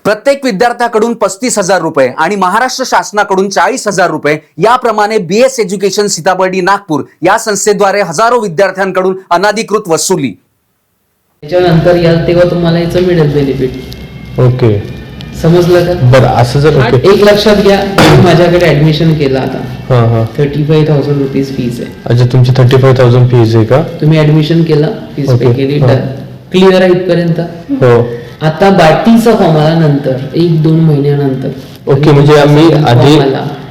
प्रत्येक विद्यार्थ्याकडून 35,000 रुपये आणि महाराष्ट्र शासनाकडून 40,000 रुपये याप्रमाणे BS एज्युकेशन सीताबर्डी नागपूर या संस्थेद्वारे हजारो विद्यार्थ्यांकडून अनाधिकृत वसुली। त्याच्यानंतर या तेव्हा तुम्हाला याचं मिळेल बेनिफिट। ओके, समजलं का? बरं असं जर ओके एक लक्षात घ्या, तुम्ही माझ्याकडे ऍडमिशन केलं आता हां हां 35,000 रुपीज फीस आहे। अच्छा, तुमची 35,000 फीज आहे का? तुम्ही ऍडमिशन केलं, फीस पे Okay. केली, हा. क्लिअर आहे इथपर्यंत? हो आता बाटीचा फॉर्म आला नंतर 1-2 महिन्यानंतर। ओके, म्हणजे आम्ही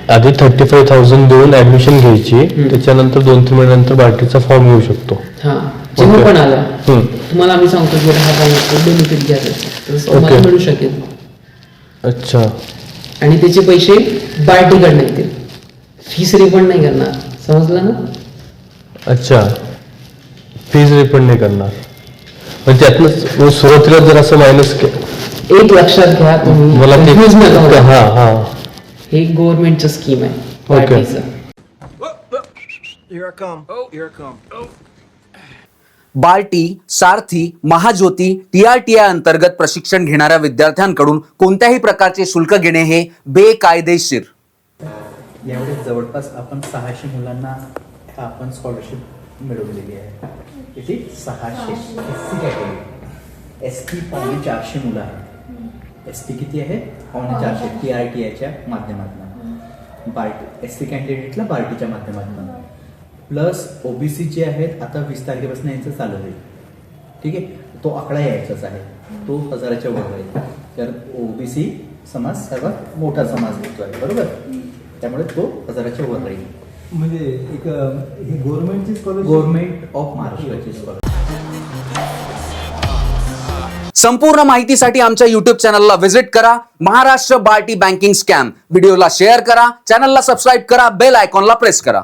आधी 35,000 देऊन ऍडमिशन घ्यायची, त्याच्यानंतर 2-3 महिन्यानंतर बाकीचा फॉर्म घेऊ शकतो। हा, जेव्हा Okay. पण आला तुम्हाला आम्ही सांगतो की हा फॉर्म बेनिफिट घ्यायचं तर तुम्हाला Okay. मिळू शकेल। अच्छा, आणि त्याचे पैसे बाटीकडनं येतील, फीस रिफंड नाही करणार। समजलं ना? अच्छा, फीज रिफंड नाही करणार, पण त्यातनं सुरुवातीला जर असं मायनस एक लक्षात घ्या, तुम्ही मला ते confuse नका होऊ. हां हां हे गव्हर्नमेंटचं स्कीम आहे Okay. बाटीचं। Here I come. Oh, here I come. BARTI, SARTHI, Mahajyoti, TRTI अंतर्गत प्रशिक्षण घेणाऱ्या विद्यार्थ्यांकडून कोणत्याही प्रकारचे शुल्क घेणे हे बेकायदेशीर। यावेळी जवळपास आपण 600 मुलांना आपण स्कॉलरशिप मिळवलेली आहे। किती? 600 SC कॅटेगरी, ST 450 मुलं आहेत। ST किती आहे? 450 TRTIच्या माध्यमातून, बार्टी SC कॅन्डिडेटला बार्टीच्या माध्यमातून, प्लस OBC जे आहेत आता 20 तारखेपासून यांचं चालू होईल। ठीक आहे, तो आकडा यायचाच आहे, तो 1000च्या वर राहील, तर OBC समाज सर्वात मोठा समाज होतो आहे, बरोबर? त्यामुळे तो 1000च्या वर राहील। म्हणजे एक ही गव्हर्नमेंटची स्कॉलरशिप, गव्हर्नमेंट ऑफ महाराष्ट्राची स्कॉलरशिप। संपूर्ण माहितीसाठी आमच्या YouTube चॅनलला व्हिजिट करा। महाराष्ट्र बार्टी बँकिंग स्कॅम व्हिडिओला शेअर करा, चॅनलला सबस्क्राईब करा, बेल आयकॉनला प्रेस करा।